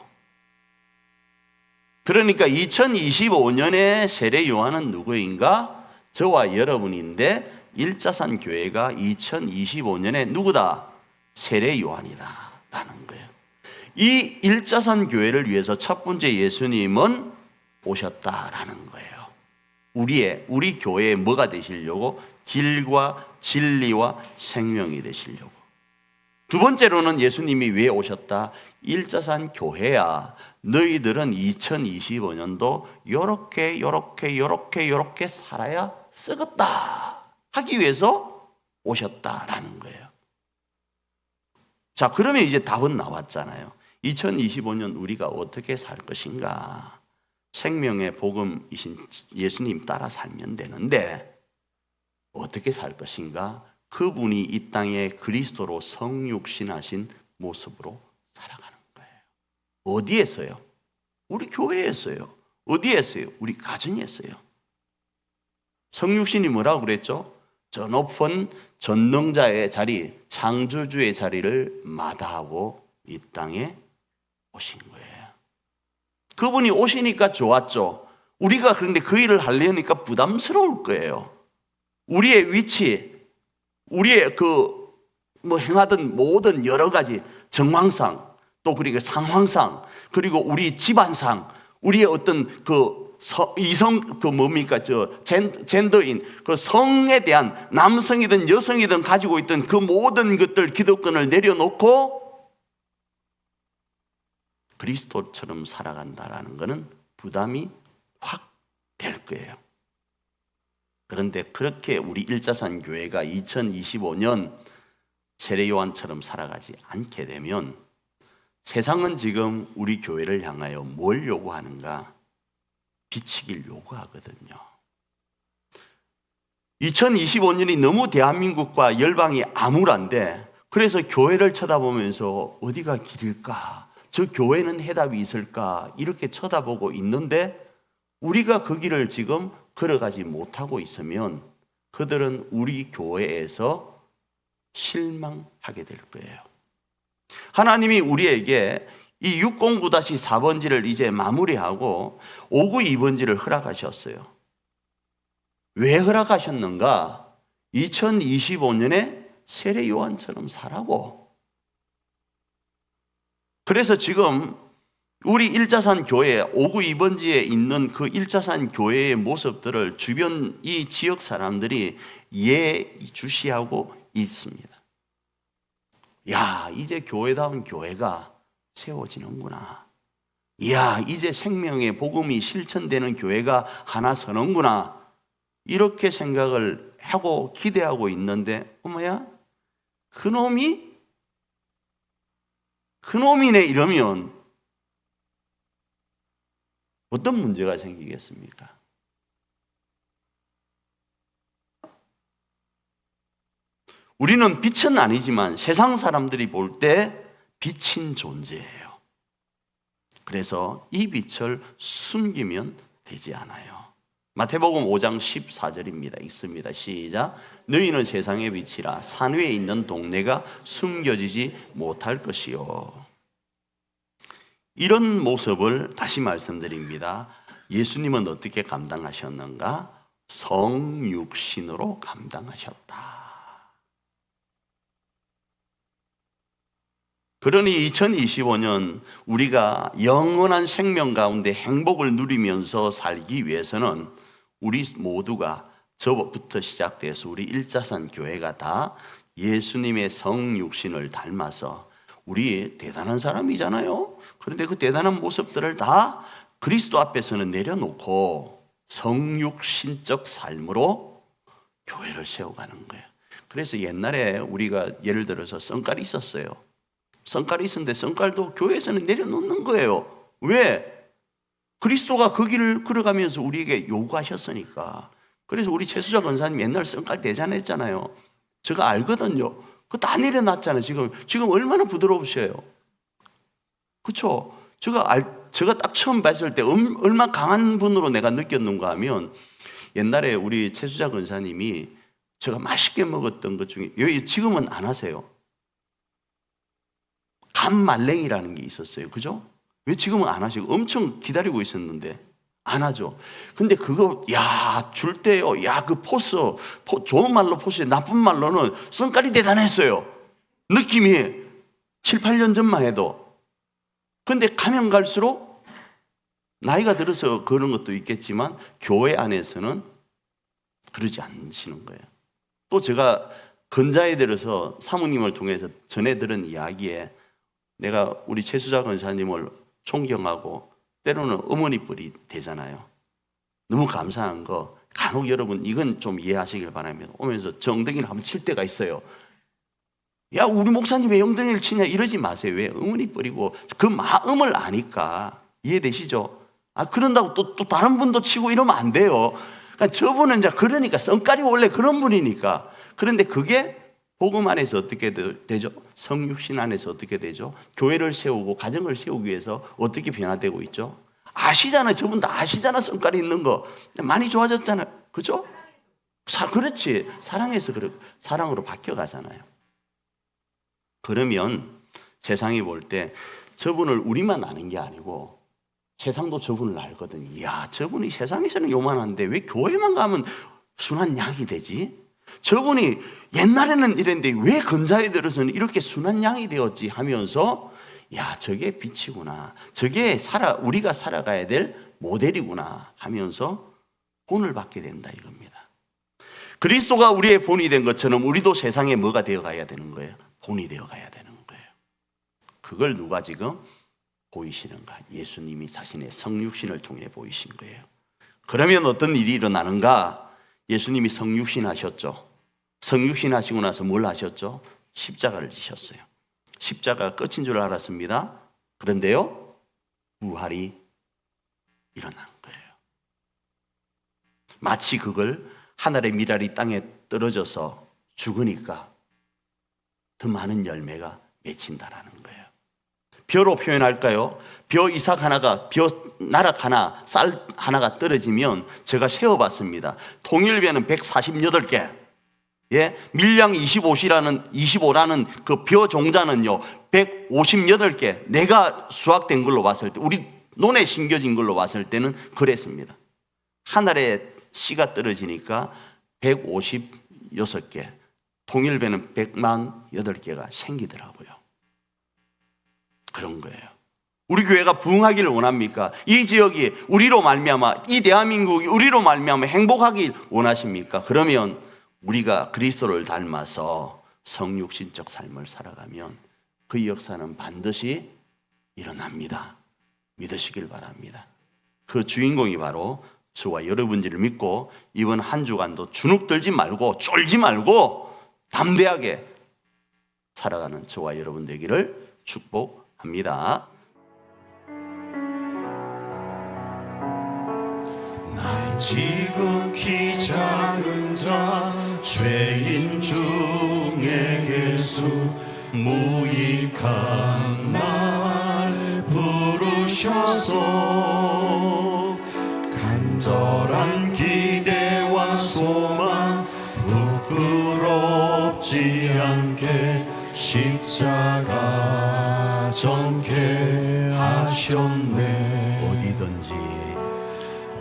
Speaker 1: 그러니까 2025년의 세례 요한은 누구인가? 저와 여러분인데 일자산 교회가 2025년에 누구다? 세례 요한이다 라는 거예요. 이 일자산 교회를 위해서 첫 번째 예수님은 오셨다라는 거예요. 우리 교회에 뭐가 되시려고? 길과 진리와 생명이 되시려고. 두 번째로는 예수님이 왜 오셨다? 일자산 교회야, 너희들은 2025년도 요렇게 살아야 쓰겠다 하기 위해서 오셨다라는 거예요. 자, 그러면 이제 답은 나왔잖아요. 2025년 우리가 어떻게 살 것인가? 생명의 복음이신 예수님 따라 살면 되는데 어떻게 살 것인가? 그분이 이 땅에 그리스도로 성육신하신 모습으로 살아가는 거예요. 어디에서요? 우리 교회에서요. 어디에서요? 우리 가정에서요. 성육신이 뭐라고 그랬죠? 저 높은 전능자의 자리, 창조주의 자리를 마다하고 이 땅에 오신 거예요. 그분이 오시니까 좋았죠. 우리가 그런데 그 일을 하려니까 부담스러울 거예요. 우리의 위치, 우리의 행하던 모든 여러 가지 정황상, 또 그리고 상황상, 그리고 우리 집안상, 우리의 어떤 젠더인, 그 성에 대한 남성이든 여성이든 가지고 있던 그 모든 것들 기득권을 내려놓고 그리스도처럼 살아간다라는 것은 부담이 확 될 거예요. 그런데 그렇게 우리 일자산 교회가 2025년 세례 요한처럼 살아가지 않게 되면 세상은 지금 우리 교회를 향하여 뭘 요구하는가? 비치길 요구하거든요. 2025년이 너무 대한민국과 열방이 암울한데 그래서 교회를 쳐다보면서 어디가 길일까? 저 교회는 해답이 있을까? 이렇게 쳐다보고 있는데 우리가 그 길을 지금 걸어가지 못하고 있으면 그들은 우리 교회에서 실망하게 될 거예요. 하나님이 우리에게 이 609-4번지를 이제 마무리하고 592번지를 허락하셨어요. 왜 허락하셨는가? 2025년에 세례 요한처럼 살라고. 그래서 지금 우리 일자산 교회 592번지에 있는 그 일자산 교회의 모습들을 주변 이 지역 사람들이 예주시하고 있습니다. 야, 이제 교회다운 교회가 세워지는구나. 야, 이제 생명의 복음이 실천되는 교회가 하나 서는구나. 이렇게 생각을 하고 기대하고 있는데 어머야, 그놈이네 이러면 어떤 문제가 생기겠습니까? 우리는 빛은 아니지만 세상 사람들이 볼 때 빛인 존재예요. 그래서 이 빛을 숨기면 되지 않아요. 마태복음 5장 14절입니다. 읽습니다. 시작. 너희는 세상의 빛이라 산 위에 있는 동네가 숨겨지지 못할 것이요. 이런 모습을 다시 말씀드립니다. 예수님은 어떻게 감당하셨는가? 성육신으로 감당하셨다. 그러니 2025년 우리가 영원한 생명 가운데 행복을 누리면서 살기 위해서는 우리 모두가 저부터 시작돼서 우리 일자산 교회가 다 예수님의 성육신을 닮아서 우리 대단한 사람이잖아요. 그런데 그 대단한 모습들을 다 그리스도 앞에서는 내려놓고 성육신적 삶으로 교회를 세워가는 거예요. 그래서 옛날에 우리가 예를 들어서 성깔이 있었어요. 성깔이 있었는데 성깔도 교회에서는 내려놓는 거예요. 왜? 그리스도가 그 길을 걸어가면서 우리에게 요구하셨으니까. 그래서 우리 최수자 권사님 옛날 성깔 대잔했잖아요. 제가 알거든요. 그거 다 내려놨잖아요. 지금 얼마나 부드러우셔요. 그렇죠? 제가 딱 처음 봤을 때 얼마나 강한 분으로 내가 느꼈는가 하면 옛날에 우리 최수자 권사님이 제가 맛있게 먹었던 것 중에, 여기 지금은 안 하세요. 감말랭이라는 게 있었어요. 그죠? 왜 지금은 안 하시고 엄청 기다리고 있었는데 안 하죠. 근데 그거 줄 때요. 그 포스, 좋은 말로 포스에 나쁜 말로는 성깔이 대단했어요. 느낌이 7, 8년 전만 해도. 근데 가면 갈수록 나이가 들어서 그런 것도 있겠지만 교회 안에서는 그러지 않으시는 거예요. 또 제가 건자에 들어서 사모님을 통해서 전해 들은 이야기에 내가 우리 최수자 권사님을 존경하고 때로는 어머니 뻘이 되잖아요. 너무 감사한 거, 간혹 여러분 이건 좀 이해하시길 바랍니다. 오면서 정덩이를 한번 칠 때가 있어요. 야, 우리 목사님 왜 엉덩이를 치냐 이러지 마세요. 왜 어머니 뻘이고 그 마음을 아니까. 이해되시죠? 그런다고 또 다른 분도 치고 이러면 안 돼요. 그러니까 저분은 이제 그러니까 성깔이 원래 그런 분이니까. 그런데 그게 복음 안에서 어떻게 되죠? 성육신 안에서 어떻게 되죠? 교회를 세우고 가정을 세우기 위해서 어떻게 변화되고 있죠? 아시잖아요. 저분 다 아시잖아. 성깔이 있는 거 많이 좋아졌잖아요. 그죠? 그렇지. 사랑해서 사랑으로 바뀌어가잖아요. 그러면 세상이 볼 때 저분을 우리만 아는 게 아니고 세상도 저분을 알거든요. 이야, 저분이 세상에서는 요만한데 왜 교회만 가면 순한 양이 되지? 저분이 옛날에는 이랬는데 왜 건자에 들어서는 이렇게 순한 양이 되었지 하면서 야, 저게 빛이구나. 저게 우리가 살아가야 될 모델이구나 하면서 본을 받게 된다 이겁니다. 그리스도가 우리의 본이 된 것처럼 우리도 세상에 뭐가 되어가야 되는 거예요? 본이 되어가야 되는 거예요. 그걸 누가 지금 보이시는가? 예수님이 자신의 성육신을 통해 보이신 거예요. 그러면 어떤 일이 일어나는가? 예수님이 성육신 하셨죠. 성육신 하시고 나서 뭘 하셨죠? 십자가를 지셨어요. 십자가가 끝인 줄 알았습니다. 그런데요, 부활이 일어난 거예요. 마치 그걸 하늘의 미랄이 땅에 떨어져서 죽으니까 더 많은 열매가 맺힌다라는 거예요. 벼로 표현할까요? 벼 이삭 하나가, 벼 나락 하나, 쌀 하나가 떨어지면 제가 세어봤습니다. 통일벼는 148개, 밀양 25라는 그 벼 종자는요 158개. 내가 수확된 걸로 봤을 때, 우리 논에 심겨진 걸로 봤을 때는 그랬습니다. 하늘에 씨가 떨어지니까 156개, 통일벼는 148개가 생기더라고요. 그런 거예요. 우리 교회가 부흥하기를 원합니까? 이 지역이 우리로 말미암아, 이 대한민국이 우리로 말미암아 행복하길 원하십니까? 그러면 우리가 그리스도를 닮아서 성육신적 삶을 살아가면 그 역사는 반드시 일어납니다. 믿으시길 바랍니다. 그 주인공이 바로 저와 여러분들을 믿고 이번 한 주간도 주눅들지 말고 쫄지 말고 담대하게 살아가는 저와 여러분 되기를 축복합니다.
Speaker 2: 난 지극히 작은 자 죄인 중에 예수 무익한 날 부르셔서 간절한 기대와 소망 부끄럽지 않게 십자가 전케 하셨네.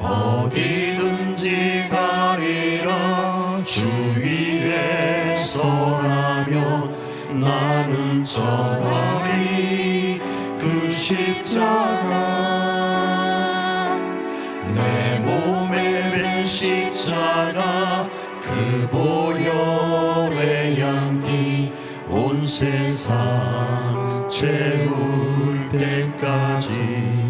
Speaker 2: 어디든지 가리라 주 위에 서라면 나는 전하리 그 십자가 내 몸에 맨 십자가 그 보혈의 향기 온 세상 채울 때까지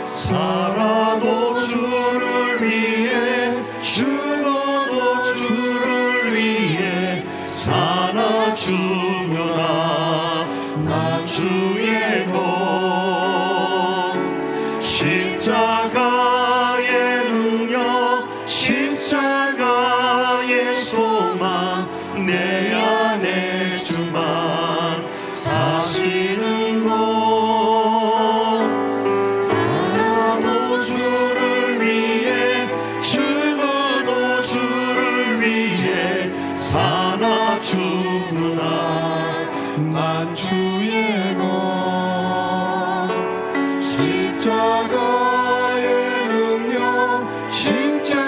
Speaker 2: 살아도 주를 위해 죽어도 주를 위해 사나 죽으나 나 주의 것 십자가의 능력 십자가의 소망 내 안에 주만 사시는 것 주를 위해 죽어도 주를 십자가의 능력 십자가의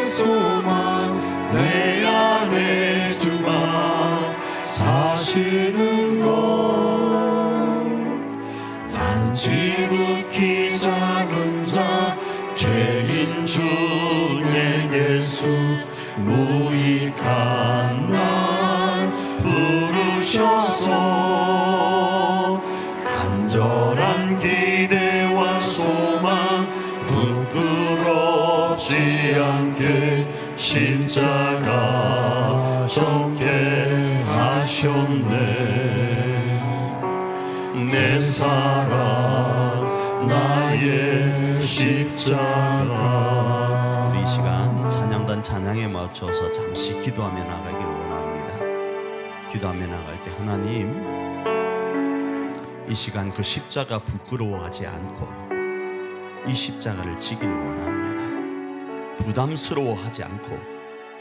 Speaker 2: 소망 내 안에 주만 사시는 것 난 지극히 작은 자 죄인 중에 예수 무익한 날 부르셔서 간절한 기대와 소망 부끄럽지 않게 십자가 정케 하셨네 내 사랑 나의 십자가
Speaker 1: 우리 이 시간 찬양단 찬양에 맞춰서 잠시 기도하며 나가기를 원합니다. 기도하며 나갈 때 하나님 이 시간 그 십자가 부끄러워하지 않고 이 십자가를 지길 원합니다. 부담스러워하지 않고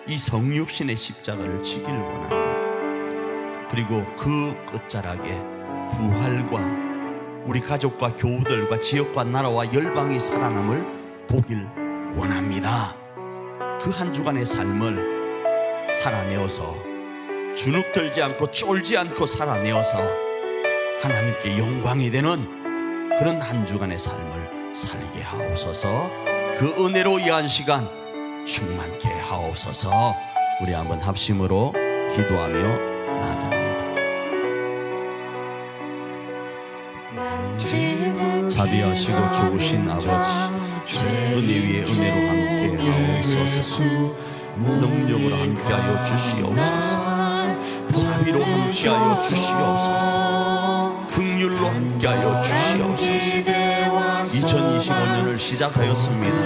Speaker 1: 이 성육신의 십자가를 지길 원합니다. 그리고 그 끝자락에 부활과 우리 가족과 교우들과 지역과 나라와 열방이 살아남을 보길 원합니다. 그 한 주간의 삶을 살아내어서 주눅들지 않고 쫄지 않고 살아내어서 하나님께 영광이 되는 그런 한 주간의 삶을 살게 하옵소서. 그 은혜로 이 한 시간 충만케 하옵소서. 우리 한번 합심으로 기도하며 나아갑니다. 자비하시고 좋으신 아버지 은혜 위에 은혜로 함께 하옵소서. 능력으로 함께하여 주시옵소서. 자비로 함께하여 주시옵소서. 긍휼로 함께하여 주시옵소서. 2025년을 시작하였습니다.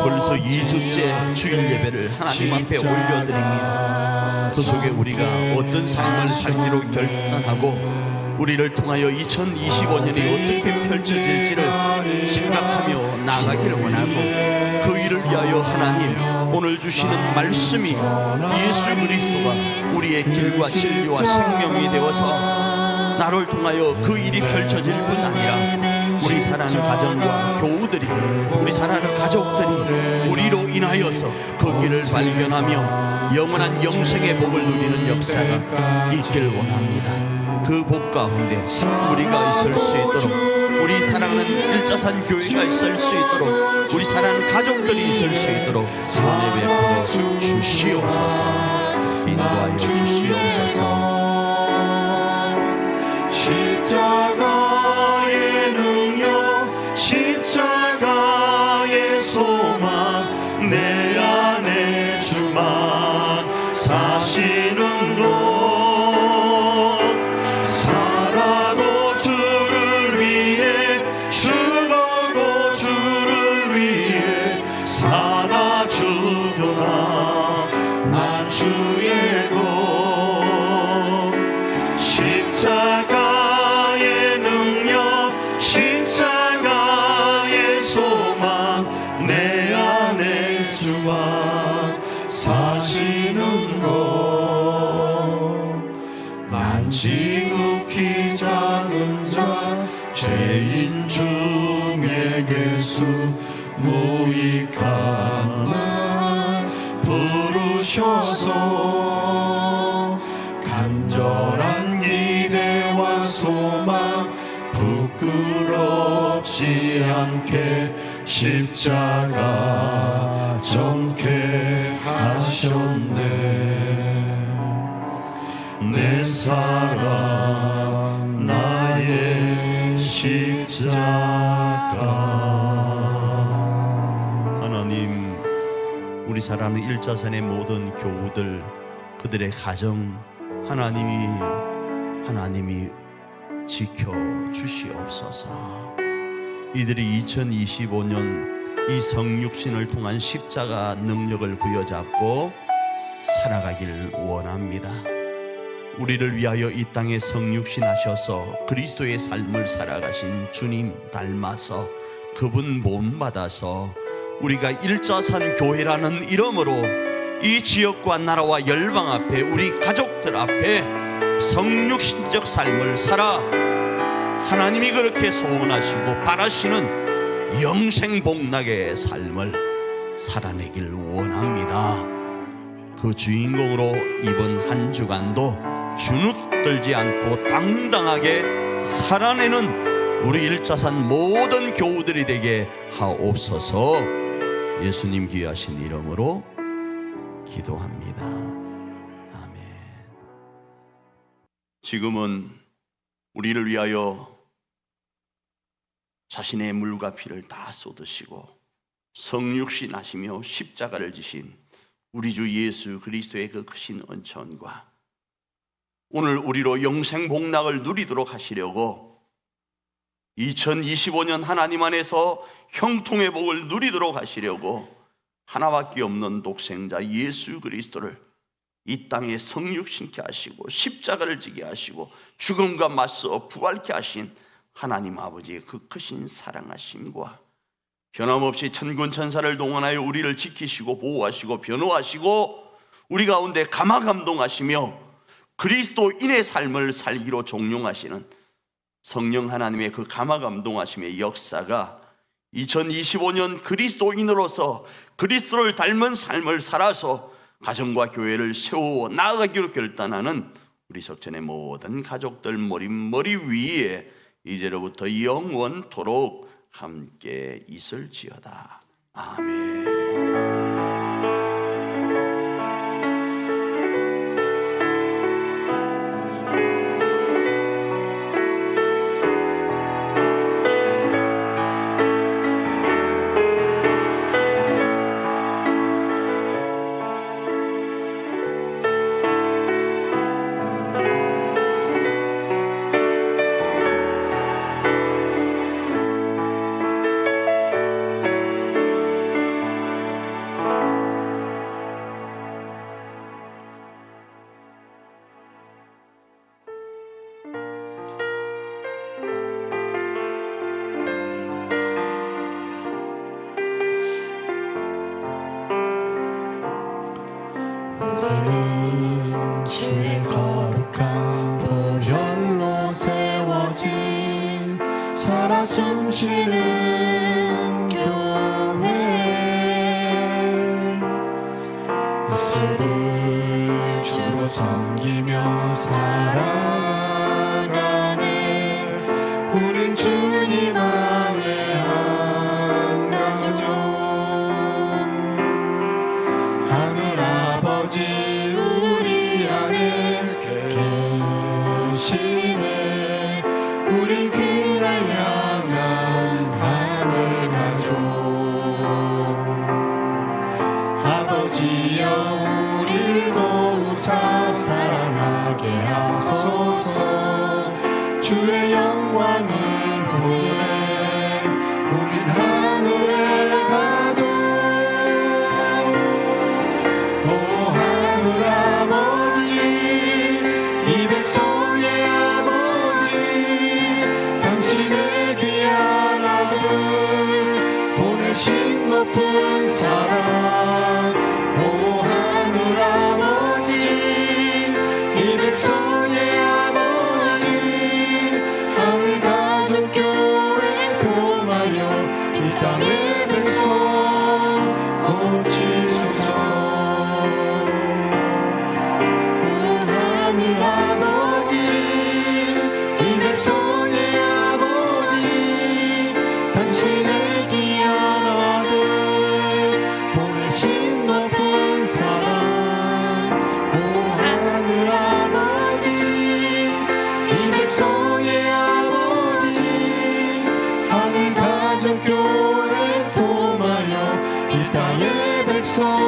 Speaker 1: 벌써 2주째 주일 예배를 하나님 앞에 올려드립니다. 그 속에 우리가 어떤 삶을 살기로 결단하고 우리를 통하여 2025년이 어떻게 펼쳐질지를 생각하며 나가기를 원하고 그 일을 위하여 하나님 오늘 주시는 말씀이 예수 그리스도가 우리의 길과 진리와 생명이 되어서 나를 통하여 그 일이 펼쳐질 뿐 아니라 우리 사랑하는 가정과 교우들이 우리 사랑하는 가족들이 우리로 인하여서 그 길을 발견하며 영원한 영생의 복을 누리는 역사가 있기를 원합니다. 그 복 가운데 우리가 있을 수 있도록 우리 사랑하는 일자산 교회가 있을 수 있도록 우리 사랑하는 가족들이 있을 수 있도록 은혜 베풀어 주시옵소서. 인도하여 주시옵소서.
Speaker 2: 십자가의 능력 십자가의 소망 내 안에 주만 사시는 것 살아도 주를 위해 죽어도 주를 위해 살아 죽으나 난 주의 것 십자가의 능력 십자가의 소망 내 안에 주와 사시는 것난 지극히 작은 자 죄인 중에 예수 무익한 날 부르셔서 간절한 기대와 소망 부끄럽지 않게 십자가 정케 하셨네 내 사랑 나의 십자가
Speaker 1: 하나님 우리 사랑하는 일자산의 모든 교우들 그들의 가정 하나님이 지켜 주시옵소서. 이들이 2025년 이 성육신을 통한 십자가 능력을 부여잡고 살아가길 원합니다. 우리를 위하여 이 땅에 성육신 하셔서 그리스도의 삶을 살아가신 주님 닮아서 그분 본받아서 우리가 일자산 교회라는 이름으로 이 지역과 나라와 열방 앞에 우리 가족들 앞에 성육신적 삶을 살아 하나님이 그렇게 소원하시고 바라시는 영생복락의 삶을 살아내길 원합니다. 그 주인공으로 이번 한 주간도 주눅들지 않고 당당하게 살아내는 우리 일자산 모든 교우들이 되게 하옵소서. 예수님 귀하신 이름으로 기도합니다. 아멘. 지금은 우리를 위하여 자신의 물과 피를 다 쏟으시고 성육신 하시며 십자가를 지신 우리 주 예수 그리스도의 그 크신恩천과 오늘 우리로 영생복락을 누리도록 하시려고 2025년 하나님 안에서 형통의 복을 누리도록 하시려고 하나밖에 없는 독생자 예수 그리스도를 이 땅에 성육신케 하시고 십자가를 지게 하시고 죽음과 맞서 부활케 하신 하나님 아버지의 그 크신 사랑하심과 변함없이 천군 천사를 동원하여 우리를 지키시고 보호하시고 변호하시고 우리 가운데 감화감동하시며 그리스도인의 삶을 살기로 종용하시는 성령 하나님의 그 감화감동하심의 역사가 2025년 그리스도인으로서 그리스도를 닮은 삶을 살아서 가정과 교회를 세워 나아가기로 결단하는 우리 석천의 모든 가족들 머리 위에 이제로부터 영원토록 함께 있을지어다. 아멘.
Speaker 2: 우리는 주의 거룩한 보혈로 세워진 살아 숨쉬는 교회 예수를 주로 섬기며 살아가네. 우린 주님 안에 한 가족 하늘 아버지 우리 안에 계시네. 우리 그날 향한 하늘 가족 아버지여 우리를 도우사 사랑하게 하소서. 주의 영광을 보내 우린 하늘의 가족. 오 하늘 아버지 이 백성의 아버지 당신의 귀한 아들 보내신 높은 사랑. 오 하늘 아버지 이 백성의 아버지 하늘 가족교회 도마여 이 땅의 백성 고치소서. 하늘 아버지 이 백성의 아버지 당신의 귀한 아들 보내신 높은 사랑. 오 하늘 아버지 이 백성의 아버지 하늘 가정교회 도마여 이 땅의 백성